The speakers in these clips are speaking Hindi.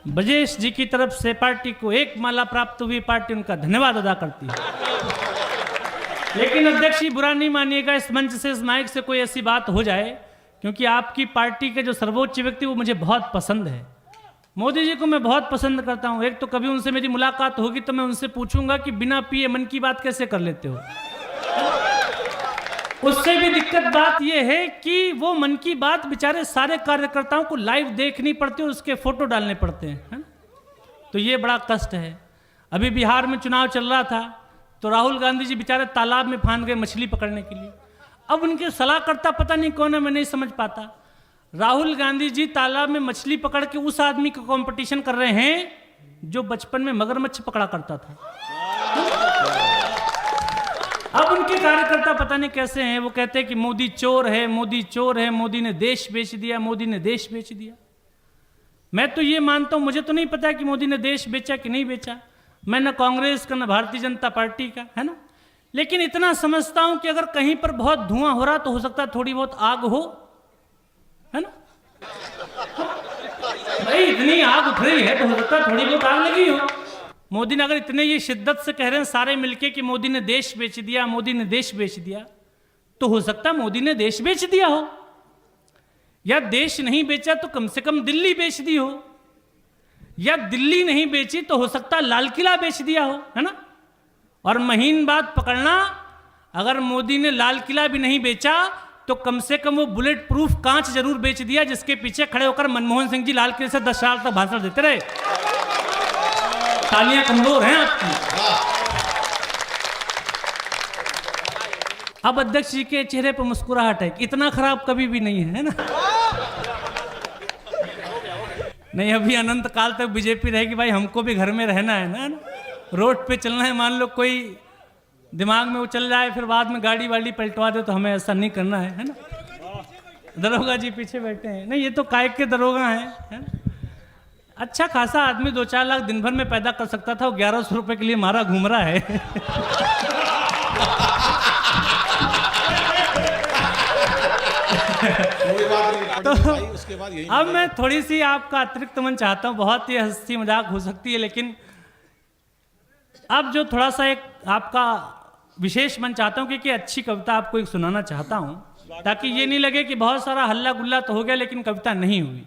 ब्रजेश जी की तरफ से पार्टी को एक माला प्राप्त हुई, पार्टी उनका धन्यवाद अदा करती है। लेकिन अध्यक्ष जी बुरा नहीं मानिएगा, इस मंच से, इस माइक से कोई ऐसी बात हो जाए, क्योंकि आपकी पार्टी के जो सर्वोच्च व्यक्ति वो मुझे बहुत पसंद है। मोदी जी को मैं बहुत पसंद करता हूं। एक तो कभी उनसे मेरी मुलाकात होगी तो मैं उनसे पूछूंगा कि बिना पिए मन की बात कैसे कर लेते हो। उससे भी दिक्कत बात यह है कि वो मन की बात बेचारे सारे कार्यकर्ताओं को लाइव देखनी पड़ती है और उसके फोटो डालने पड़ते हैं, है? तो ये बड़ा कष्ट है। अभी बिहार में चुनाव चल रहा था तो राहुल गांधी जी बेचारे तालाब में फांद गए मछली पकड़ने के लिए। अब उनके सलाहकर्ता पता नहीं कौन है, मैं नहीं समझ पाता। राहुल गांधी जी तालाब में मछली पकड़ के उस आदमी का कंपटीशन कर रहे हैं जो बचपन में मगरमच्छ पकड़ा करता था। अब उनके कार्यकर्ता पता नहीं कैसे हैं, वो कहते हैं कि मोदी चोर है, मोदी चोर है, मोदी ने देश बेच दिया, मोदी ने देश बेच दिया। मैं तो ये मानता हूं, मुझे तो नहीं पता कि मोदी ने देश बेचा कि नहीं बेचा। मैं न कांग्रेस का न भारतीय जनता पार्टी का, है ना। लेकिन इतना समझता हूं कि अगर कहीं पर बहुत धुआं हो रहा तो हो सकता है थोड़ी बहुत आग हो, है ना। भाई इतनी आग उठ रही है तो हो सकता है थोड़ी बहुत आग लगी हो। मोदी ने अगर इतने ये शिद्दत से कह रहे हैं सारे मिलके कि मोदी ने देश बेच दिया, मोदी ने देश बेच दिया, तो हो सकता है मोदी ने देश बेच दिया हो, या देश नहीं बेचा तो कम से कम दिल्ली बेच दी हो, या दिल्ली नहीं बेची तो हो सकता है लाल किला बेच दिया हो, है ना। और महीन बात पकड़ना, अगर मोदी ने लाल किला भी नहीं बेचा तो कम से कम वो बुलेट प्रूफ कांच जरूर बेच दिया जिसके पीछे खड़े होकर मनमोहन सिंह जी लाल किले से 10 साल तक भाषण देते रहे। तालियां कमजोर हैं आपकी। अब अध्यक्ष जी के चेहरे पर मुस्कुराहट है, इतना खराब कभी भी नहीं है ना। नहीं, अभी अनंत काल तक बीजेपी रहेगी भाई, हमको भी घर में रहना है ना, रोड पे चलना है। मान लो कोई दिमाग में वो चल जाए फिर बाद में गाड़ी वाड़ी पलटवा दे तो हमें ऐसा नहीं करना है ना। दरोगा जी पीछे बैठे हैं, नहीं ये तो काय के दरोगा हैं, है ना? अच्छा खासा आदमी 2-4 लाख दिन भर में पैदा कर सकता था, वो 1100 रुपए के लिए मारा घूम रहा है। तो अब मैं थोड़ी सी आपका अतिरिक्त मन चाहता हूँ, बहुत ही हंसी मजाक हो सकती है, लेकिन अब जो थोड़ा सा एक आपका विशेष मन चाहता हूँ कि अच्छी कविता आपको एक सुनाना चाहता हूँ, ताकि ये नहीं लगे कि बहुत सारा हल्ला गुल्ला तो हो गया लेकिन कविता नहीं हुई।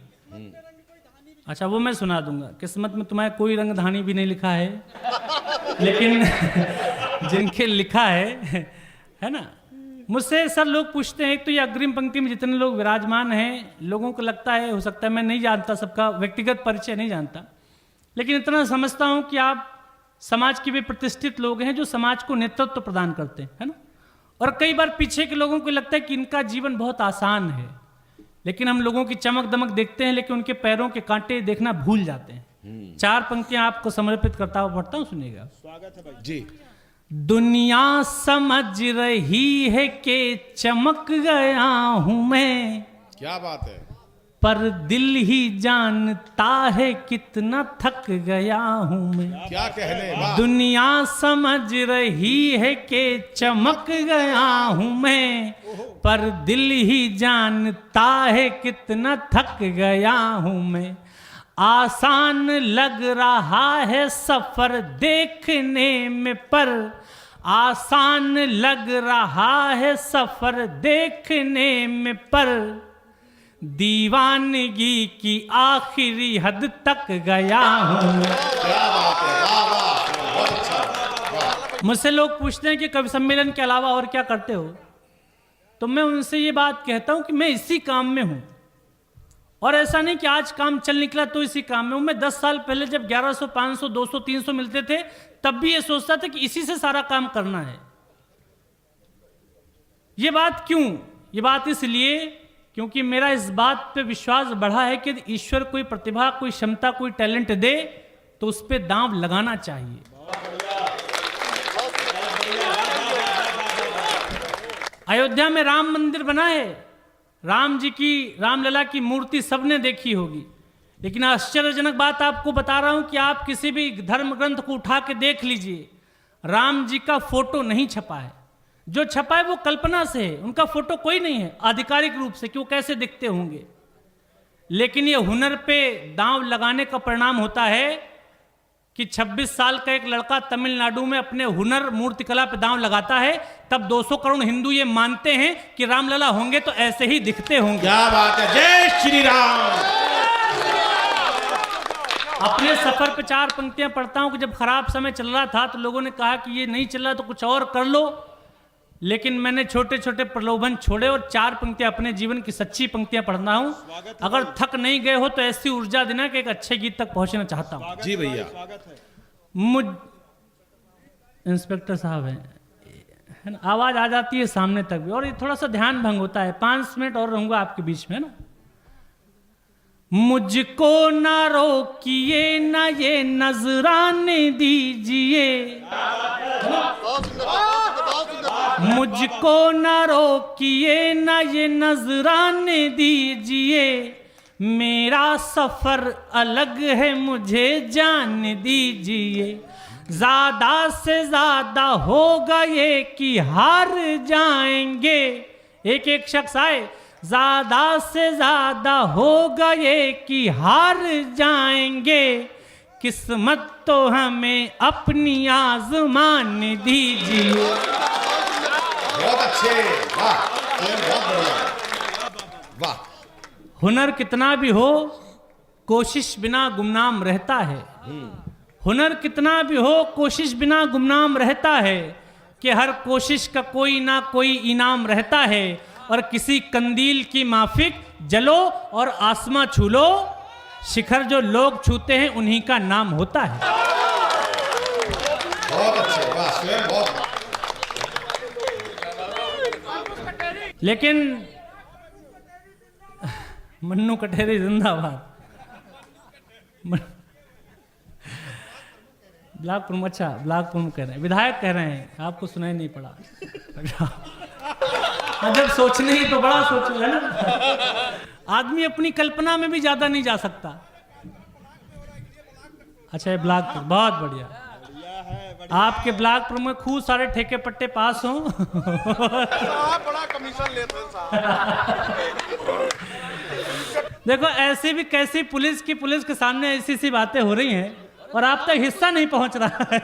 अच्छा वो मैं सुना दूंगा। किस्मत में तुम्हारे कोई रंगधानी भी नहीं लिखा है, लेकिन जिनके लिखा है ना। मुझसे सर लोग पूछते हैं, एक तो ये अग्रिम पंक्ति में जितने लोग विराजमान हैं, लोगों को लगता है, हो सकता है मैं नहीं जानता, सबका व्यक्तिगत परिचय नहीं जानता, लेकिन इतना समझता हूं कि आप समाज के भी प्रतिष्ठित लोग हैं जो समाज को नेतृत्व प्रदान करते हैं, है ना। और कई बार पीछे के लोगों को लगता है कि इनका जीवन बहुत आसान है, लेकिन हम लोगों की चमक दमक देखते हैं लेकिन उनके पैरों के कांटे देखना भूल जाते हैं। 4 पंक्तियां आपको समर्पित करता हुआ पढ़ता हूं, सुनिएगा। स्वागत है भाई जी। दुनिया समझ रही है कि चमक गया हूं मैं, क्या बात है, पर दिल ही जानता है कितना थक गया हूं मैं। क्या कहने, वाह। दुनिया समझ रही है कि चमक गया हूं मैं, पर दिल ही जानता है कितना थक गया हूं मैं। आसान लग रहा है सफर देखने में, पर आसान लग रहा है सफर देखने में, पर दीवानगी की आखिरी हद तक गया हूं मैं। क्या बात है, वाह वाह, बहुत अच्छा। मुझसे लोग पूछते हैं कि कवि सम्मेलन के अलावा और क्या करते हो, तो मैं उनसे ये बात कहता हूं कि मैं इसी काम में हूं। और ऐसा नहीं कि आज काम चल निकला तो इसी काम में हूं। मैं 10 साल पहले जब 1100, 500, 200, 300 मिलते थे तब भी ये सोचता था कि इसी से सारा काम करना है। ये बात क्यों? ये बात इसलिए क्योंकि मेरा इस बात पे विश्वास बढ़ा है कि ईश्वर कोई प्रतिभा, कोई क्षमता, कोई टैलेंट दे तो उस पे दांव लगाना चाहिए। अयोध्या में राम मंदिर बना है, राम जी की, रामलला की मूर्ति सबने देखी होगी, लेकिन आश्चर्यजनक बात आपको बता रहा हूं कि आप किसी भी धर्म ग्रंथ को उठा के देख लीजिए, राम जी का फोटो नहीं छपा है। जो छपा है वो कल्पना से है, उनका फोटो कोई नहीं है आधिकारिक रूप से कि वो कैसे दिखते होंगे। लेकिन ये हुनर पे दांव लगाने का परिणाम होता है कि 26 साल का एक लड़का तमिलनाडु में अपने हुनर मूर्तिकला पे दांव लगाता है, तब 200 करोड़ हिंदू ये मानते हैं कि रामलला होंगे तो ऐसे ही दिखते होंगे। क्या बात है, जय श्री राम। अपने सफर पे 4 पंक्तियां पढ़ता हूं कि जब खराब समय चल रहा था तो लोगों ने कहा कि ये नहीं चल रहा तो कुछ और कर लो, लेकिन मैंने छोटे छोटे प्रलोभन छोड़े और 4 पंक्तियां अपने जीवन की सच्ची पंक्तियां पढ़ना हूं। अगर थक नहीं गए हो तो ऐसी ऊर्जा देना कि एक अच्छे गीत तक पहुंचना चाहता हूं। जी भैया। मुझ इंस्पेक्टर साहब है ना, आवाज आ जाती है सामने तक भी, और ये थोड़ा सा ध्यान भंग होता है। 5 मिनट और रहूंगा आपके बीच में, है ना। मुझको ना रोकिए ना ये नजराने दीजिए, मुझको ना रोकिए ना ये नजराने दीजिए, मेरा सफर अलग है मुझे जाने दीजिए, ज्यादा से ज्यादा होगा ये कि हार जाएंगे। एक एक शख्स आए, ज्यादा से ज्यादा होगा ये कि हार जाएंगे, किस्मत तो हमें अपनी आजमाने दीजिए। बहुत अच्छे, वाह, बहुत बढ़िया, वाह। हुनर कितना भी हो कोशिश बिना गुमनाम रहता है, हुनर कितना भी हो कोशिश बिना गुमनाम रहता है, कि हर कोशिश का कोई ना कोई इनाम रहता है, और किसी कंदील की माफिक जलो और आसमां छू लो, शिखर जो लोग छूते हैं उन्हीं का नाम होता है। बहुत अच्छे, वाह, स्वयं बहुत। लेकिन मन्नू कटेरी जिंदाबाद। ब्लॉक प्रमुख, अच्छा ब्लॉक प्रमुख कह रहे हैं, विधायक कह रहे हैं, आपको सुनाई नहीं पड़ा। जब सोचने ही तो बड़ा सोचो, है ना। आदमी अपनी कल्पना में भी ज्यादा नहीं जा सकता। अच्छा ये ब्लॉक, बहुत बढ़िया, आपके ब्लॉक प्रमुख खूब सारे ठेके पट्टे पास हों। बड़ा कमीशन लेते हैं साहब। देखो ऐसे भी कैसी पुलिस के सामने ऐसी सी बातें हो रही हैं और आप तक हिस्सा नहीं पहुंच रहा है।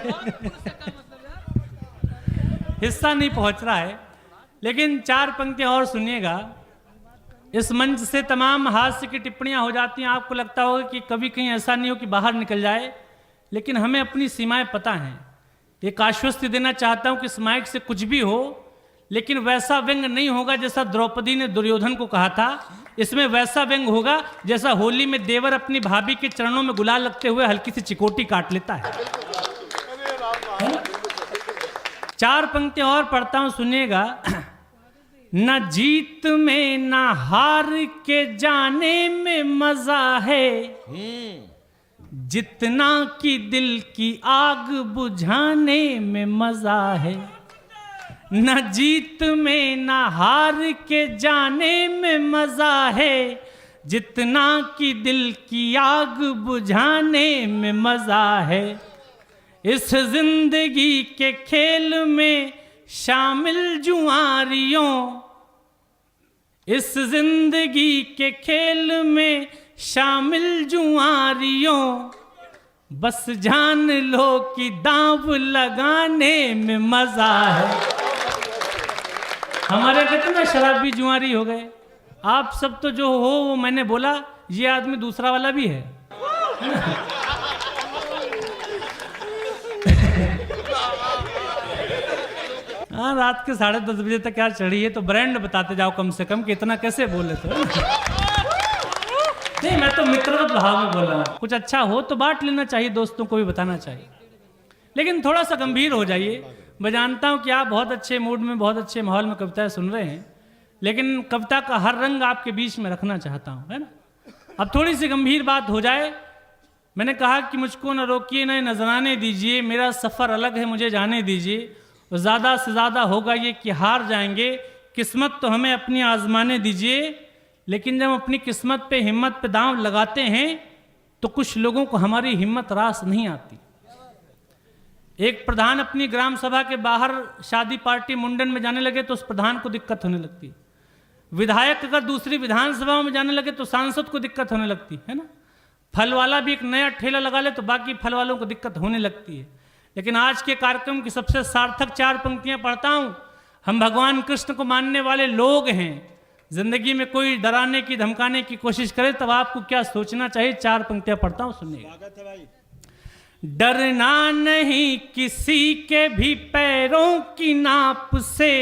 हिस्सा नहीं पहुंच रहा है। लेकिन 4 पंक्तियां और सुनिएगा। इस मंच से तमाम हास्य की टिप्पणियां हो जाती हैं। आपको लगता होगा कि कभी कहीं ऐसा नहीं हो कि बाहर निकल जाए, लेकिन हमें अपनी सीमाएं पता हैं। एक आश्वस्ति देना चाहता हूं कि इस माइक से कुछ भी हो, लेकिन वैसा व्यंग नहीं होगा जैसा द्रौपदी ने दुर्योधन को कहा था। इसमें वैसा व्यंग होगा जैसा होली में देवर अपनी भाभी के चरणों में गुलाल लगते हुए हल्की सी चिकोटी काट लेता है। 4 पंक्तियां और पढ़ता हूं, सुनिएगा। न जीत में न हार के जाने में मजा है, जितना कि दिल की आग बुझाने में मजा है। न जीत में न हार के जाने में मजा है, जितना कि दिल की आग बुझाने में मजा है। इस जिंदगी के खेल में शामिल जुआरियों, इस जिंदगी के खेल में शामिल जुआरियों, बस जान लो कि दांव लगाने में मजा है। हमारे कितने शराबी जुआरी हो गए। आप सब तो जो हो वो मैंने बोला, ये आदमी दूसरा वाला भी है। हाँ, रात के 10:30 बजे तक क्या चढ़ी है, तो ब्रांड बताते जाओ कम से कम कि इतना कैसे बोल लेते हो। नहीं, मैं तो मित्रवत भाव में बोल रहा हूँ। कुछ अच्छा हो तो बांट लेना चाहिए, दोस्तों को भी बताना चाहिए, लेकिन थोड़ा सा गंभीर हो जाइए। मैं जानता हूँ कि आप बहुत अच्छे मूड में, बहुत अच्छे माहौल में कविताएं सुन रहे हैं, लेकिन कविता का हर रंग आपके बीच में रखना चाहता हूँ, है ना। अब थोड़ी सी गंभीर बात हो जाए। मैंने कहा कि मुझको न रोकिए न नजराने दीजिए, मेरा सफ़र अलग है मुझे जाने दीजिए, और ज़्यादा से ज़्यादा होगा ये कि हार जाएंगे, किस्मत तो हमें अपनी आजमाने दीजिए। लेकिन जब अपनी किस्मत पे, हिम्मत पे दांव लगाते हैं तो कुछ लोगों को हमारी हिम्मत रास नहीं आती। एक प्रधान अपनी ग्राम सभा के बाहर शादी पार्टी मुंडन में जाने लगे तो उस प्रधान को दिक्कत होने लगती। विधायक अगर दूसरी विधानसभा में जाने लगे तो सांसद को दिक्कत होने लगती है ना। फल वाला भी एक नया ठेला लगा ले तो बाकी फल वालों को दिक्कत होने लगती है। लेकिन आज के कार्यक्रम की सबसे सार्थक 4 पंक्तियां पढ़ता हूं। हम भगवान कृष्ण को मानने वाले लोग हैं। जिंदगी में कोई डराने की धमकाने की कोशिश करे तब आपको क्या सोचना चाहिए। 4 पंक्तियां पढ़ता हूं, सुनिए। डरना नहीं किसी के भी पैरों की नाप से,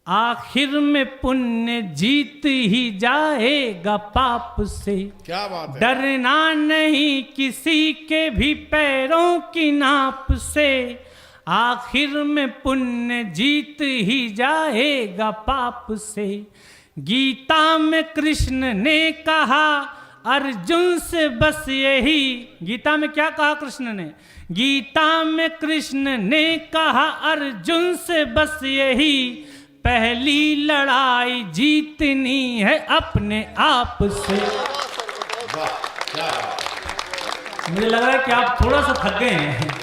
आखिर में पुण्य जीत ही जाएगा पाप से। क्या बात है। डरना नहीं किसी के भी पैरों की नाप से, आखिर में पुण्य जीत ही जाएगा पाप से। गीता में कृष्ण ने कहा अर्जुन से बस यही। गीता में क्या कहा कृष्ण ने? गीता में कृष्ण ने कहा अर्जुन से बस यही, पहली लड़ाई जीतनी है अपने आप से। वाह, क्या बात। मुझे लग रहा है कि आप थोड़ा सा थक गए हैं।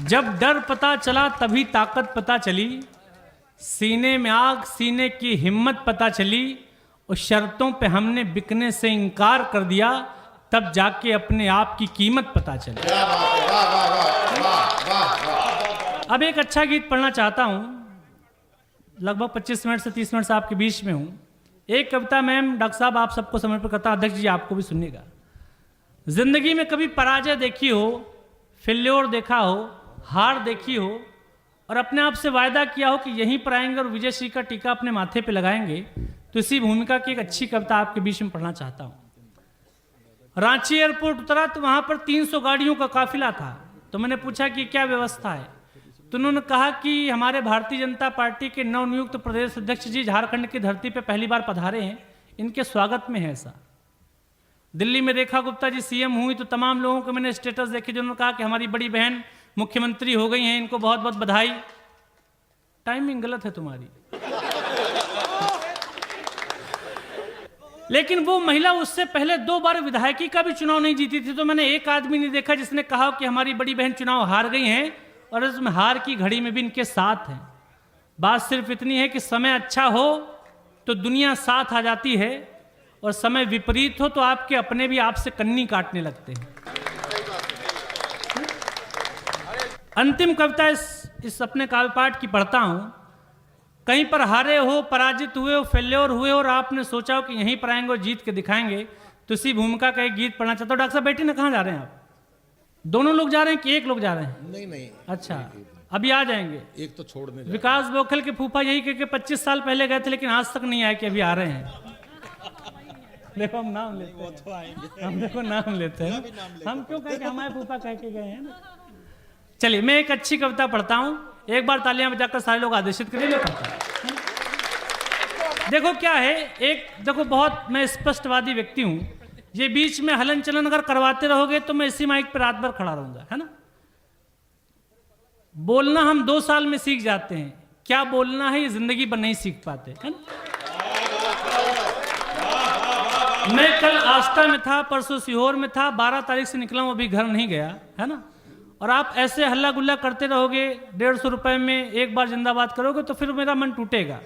जब डर पता चला तभी ताकत पता चली, सीने में आग सीने की हिम्मत पता चली, और शर्तों पे हमने बिकने से इनकार कर दिया, तब जाके अपने आप की कीमत पता चली। क्या बात है। वाह वाह वाह वाह वाह वाह। अब एक अच्छा गीत पढ़ना चाहता हूं। लगभग 25 मिनट से 30 मिनट से आपके बीच में हूं। एक कविता मैम डॉक्टर साहब आप सबको समर्पित करता हूं। अध्यक्ष जी आपको भी सुनिएगा। जिंदगी में कभी पराजय देखी हो, फेल्योर देखा हो, हार देखी हो, और अपने आप से वायदा किया हो कि यहीं पर आएंगे और विजय श्री का टीका अपने माथे पे लगाएंगे, तो इसी भूमिका की एक अच्छी कविता आपके बीच में पढ़ना चाहता हूं। रांची एयरपोर्ट उतरा तो वहां पर 300 गाड़ियों का काफिला था। तो मैंने पूछा कि क्या व्यवस्था है, तो उन्होंने कहा कि हमारे भारतीय जनता पार्टी के नवनियुक्त प्रदेश अध्यक्ष जी झारखंड की धरती पे पहली बार पधारे हैं, इनके स्वागत में है ऐसा। दिल्ली में रेखा गुप्ता जी सीएम हुई तो तमाम लोगों को मैंने स्टेटस देखे जिन्होंने कहा कि हमारी बड़ी बहन मुख्यमंत्री हो गई हैं, इनको बहुत बहुत बधाई। टाइमिंग गलत है तुम्हारी। लेकिन वो महिला उससे पहले 2 बार विधायकी का भी चुनाव नहीं जीती थी। तो मैंने एक आदमी नहीं देखा जिसने कहा कि हमारी बड़ी बहन चुनाव हार गई हैं और इसमें हार की घड़ी में भी इनके साथ हैं। बात सिर्फ इतनी है कि समय अच्छा हो तो दुनिया साथ आ जाती है, और समय विपरीत हो तो आपके अपने भी आपसे कन्नी काटने लगते हैं। अंतिम कविता इस अपने काव्य पाठ की पढ़ता हूं। कहीं पर हारे हो, पराजित हुए हो, फेल्योर हुए हो, और आपने सोचा हो कि यहीं पर आएंगे और जीत के दिखाएंगे, तो इसी भूमिका का एक गीत पढ़ना चाहता हूँ। डॉक्टर साहब बैठे ना, कहाँ जा रहे हैं आप? दोनों लोग जा रहे हैं कि एक लोग जा रहे हैं? नहीं नहीं, अच्छा, अभी आ जाएंगे। एक तो छोड़ने जा। विकास बोखल के फूफा यही कह के 25 साल पहले गए थे, लेकिन आज तक नहीं आए कि अभी आ रहे हैं। देखो हम नाम लेते हैं, हम देखो नाम लेते हैं, हम क्यों कहें कि हमारे फूफा कह के गए हैं ना। चलिए मैं एक अच्छी कविता पढ़ता हूं, एक बार तालियां बजाकर सारे लोग आदेशित करिए। मैं पढ़ता हूं। देखो क्या है, एक देखो बहुत मैं स्पष्टवादी व्यक्ति हूं। ये बीच में हलन चलन अगर करवाते रहोगे तो मैं इसी माइक पर रात भर खड़ा रहूंगा, है ना। बोलना हम 2 साल में सीख जाते हैं, क्या बोलना है ये जिंदगी भर नहीं सीख पाते, है ना। मैं कल आस्था में था, परसों सीहोर में था, 12 तारीख से निकला हूं, अभी घर नहीं गया, है ना। और आप ऐसे हल्ला गुल्ला करते रहोगे, 150 रुपए में एक बार जिंदाबाद करोगे तो फिर मेरा मन टूटेगा।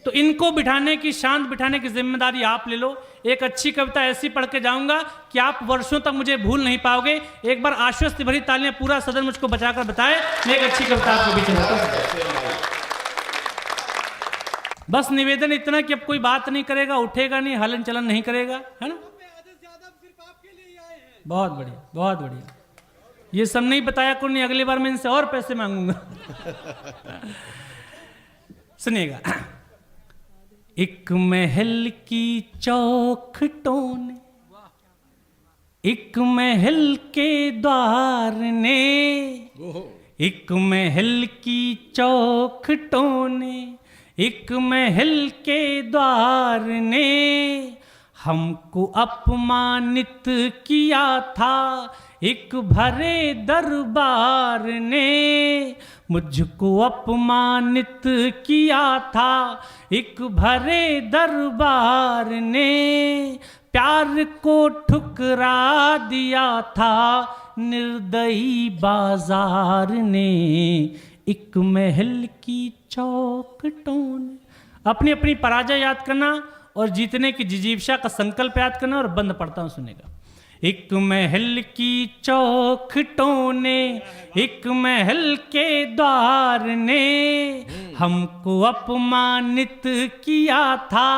तो इनको बिठाने की, शांत बिठाने की जिम्मेदारी आप ले लो। एक अच्छी कविता ऐसी पढ़ के जाऊंगा कि आप वर्षों तक मुझे भूल नहीं पाओगे। एक बार आश्वस्त भरी तालियां पूरा सदन मुझको बचाकर बताए, मैं एक अच्छी कविता आपके बीच में। बस निवेदन इतना कि अब कोई बात नहीं करेगा, उठेगा नहीं, हलन चलन नहीं करेगा, है ना। बहुत बढ़िया, बहुत बढ़िया। ये सब नहीं बताया कौन नहीं, अगली बार मैं इनसे और पैसे मांगूंगा। सुनिएगा। एक महल की चौखटों ने, एक महल के द्वार ने, एक महल की चौखटों ने, एक महल के द्वार ने हमको अपमानित किया था एक भरे दरबार ने। मुझको अपमानित किया था एक भरे दरबार ने, प्यार को ठुकरा दिया था निर्दयी बाजार ने, एक महल की चौखटों ने। अपनी अपनी पराजय याद करना और जीतने की जिजीविषा का संकल्प याद करना, और बंद पढ़ता हूं सुनेगा। एक महल की चौखटों ने, एक महल के द्वार ने, हमको अपमानित किया था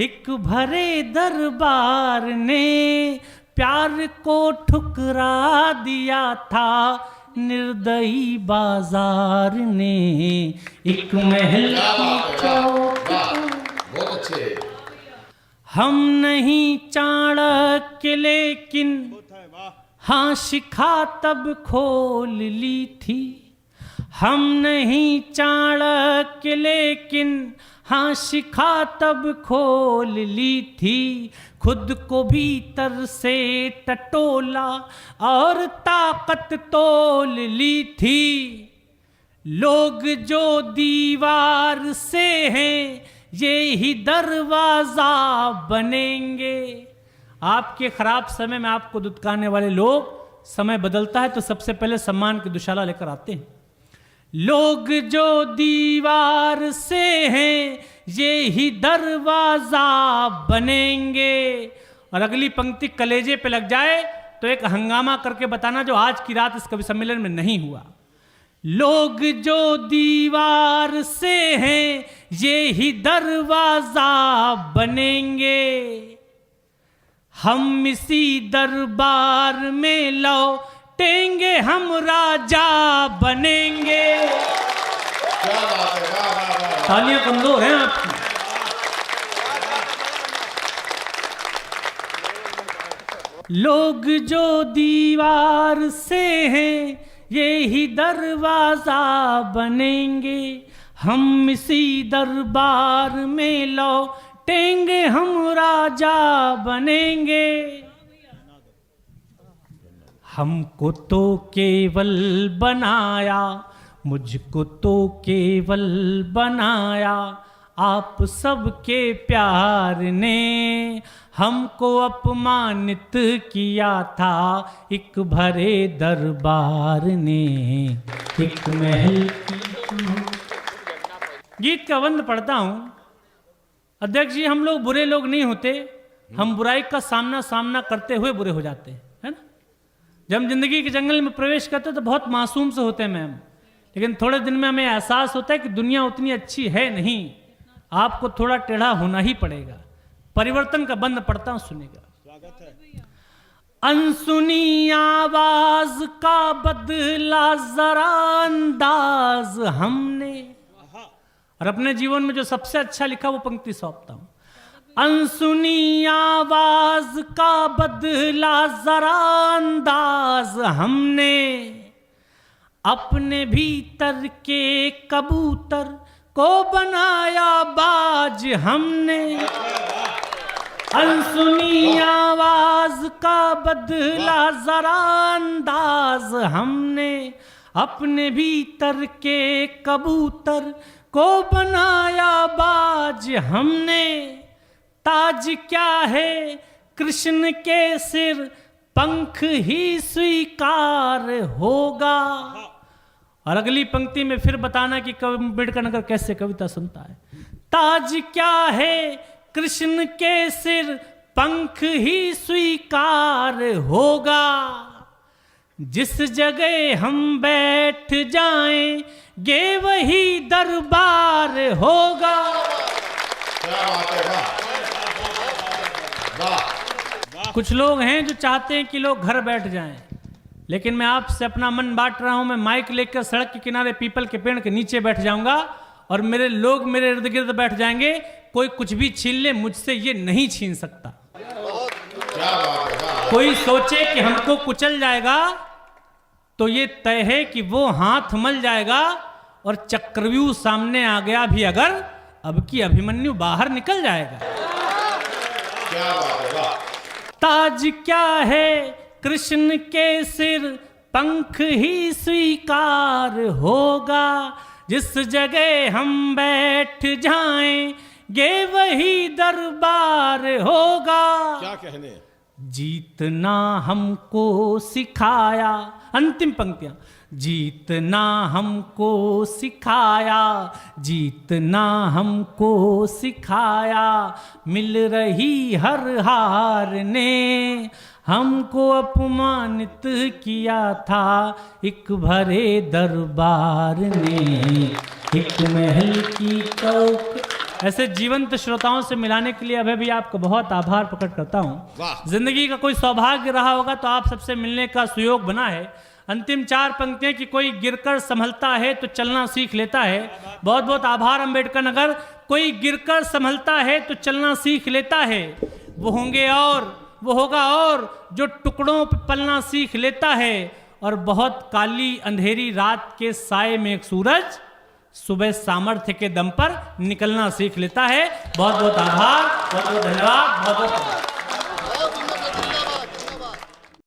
एक भरे दरबार ने, प्यार को ठुकरा दिया था निर्दयी बाजार ने, एक महल की चौखटों। बहुत अच्छे। हम नहीं चाणक्य लेकिन हाँ शिखा तब खोल ली थी, हम नहीं चाणक्य लेकिन हाँ शिखा तब खोल ली थी, खुद को भीतर से टटोला और ताकत तोल ली थी, लोग जो दीवार से हैं ये ही दरवाजा बनेंगे। आपके खराब समय में आपको दुत्कारने वाले लोग, समय बदलता है तो सबसे पहले सम्मान की दुशाला लेकर आते हैं। लोग जो दीवार से हैं ये ही दरवाजा बनेंगे। और अगली पंक्ति कलेजे पे लग जाए तो एक हंगामा करके बताना जो आज की रात इस कवि सम्मेलन में नहीं हुआ। लोग जो दीवार से हैं ये ही दरवाजा बनेंगे, हम इसी दरबार में लौटेंगे, हम राजा बनेंगे। क्या बात है, वाह वाह वाह। तालियां कमजोर हैं आपकी। लोग जो दीवार से हैं ये ही दरवाजा बनेंगे, हम इसी दरबार में लौटेंगे, हम राजा बनेंगे। हमको तो केवल बनाया, मुझको तो केवल बनाया आप सबके प्यार ने, हमको अपमानित किया था एक भरे दरबार ने, एक महल की। गीत का बंद पढ़ता हूं। अध्यक्ष जी, हम लोग बुरे लोग नहीं होते, हम बुराई का सामना करते हुए बुरे हो जाते हैं, है ना। जब हम जिंदगी के जंगल में प्रवेश करते हैं तो बहुत मासूम से होते हैं मैम, लेकिन थोड़े दिन में हमें एहसास होता है कि दुनिया उतनी अच्छी है नहीं, आपको थोड़ा टेढ़ा होना ही पड़ेगा। परिवर्तन का बंद पढ़ता हूं, सुनेगा। अनसुनी आवाज का बदला जरा अंदाज हमने, और अपने जीवन में जो सबसे अच्छा लिखा वो पंक्ति सौंपता हूं। अनसुनी आवाज का बदला जरा अंदाज हमने, अपने भीतर के कबूतर को बनाया बाज हमने। अनसुनी आवाज का बदला जरा अंदाज हमने, अपने भीतर के कबूतर को बनाया बाज हमने। ताज क्या है कृष्ण के सिर, पंख ही स्वीकार होगा। और अगली पंक्ति में फिर बताना कि कवि अम्बेडकर नगर कैसे कविता सुनता है। ताज क्या है कृष्ण के सिर, पंख ही स्वीकार होगा, जिस जगह हम बैठ जाएंगे वही दरबार होगा। क्या बात है, वाह वाह। कुछ लोग हैं जो चाहते हैं कि लोग घर बैठ जाएं, लेकिन मैं आपसे अपना मन बांट रहा हूं। मैं माइक लेकर सड़क के किनारे पीपल के पेड़ के नीचे बैठ जाऊंगा और मेरे लोग मेरे इर्द गिर्द बैठ जाएंगे। कोई कुछ भी छीन ले, मुझसे ये नहीं छीन सकता। क्या बात है, वाह। कोई सोचे कि हमको कुचल जाएगा तो ये तय है कि वो हाथ मल जाएगा, और चक्रव्यूह सामने आ गया भी अगर, अब की अभिमन्यु बाहर निकल जाएगा। क्या बात है, वाह। ताज क्या है कृष्ण के सिर, पंख ही स्वीकार होगा, जिस जगह हम बैठ जाएं गे वही दरबार होगा। क्या कहने, जीतना हमको सिखाया, अंतिम पंक्तियां, जीतना हमको सिखाया, जीतना हमको सिखाया, मिल रही हर हार ने हमको अपमानित किया था एक भरे दरबार ने, एक महल की चौक। ऐसे जीवंत श्रोताओं से मिलाने के लिए अभी भी आपको बहुत आभार प्रकट करता हूँ। जिंदगी का कोई सौभाग्य रहा होगा तो आप सबसे मिलने का सुयोग बना है। अंतिम 4 पंक्तियां कि कोई गिरकर संभलता है तो चलना सीख लेता है। बहुत बहुत आभार अंबेडकर नगर। कोई गिरकर संभलता है तो चलना सीख लेता है, वो होंगे और वो होगा और जो टुकड़ों पे पलना सीख लेता है, और बहुत काली अंधेरी रात के साए में एक सूरज सुबह सामर्थ्य के दम पर निकलना सीख लेता है। बहुत बहुत आभार, बहुत बहुत धन्यवाद, बहुत बहुत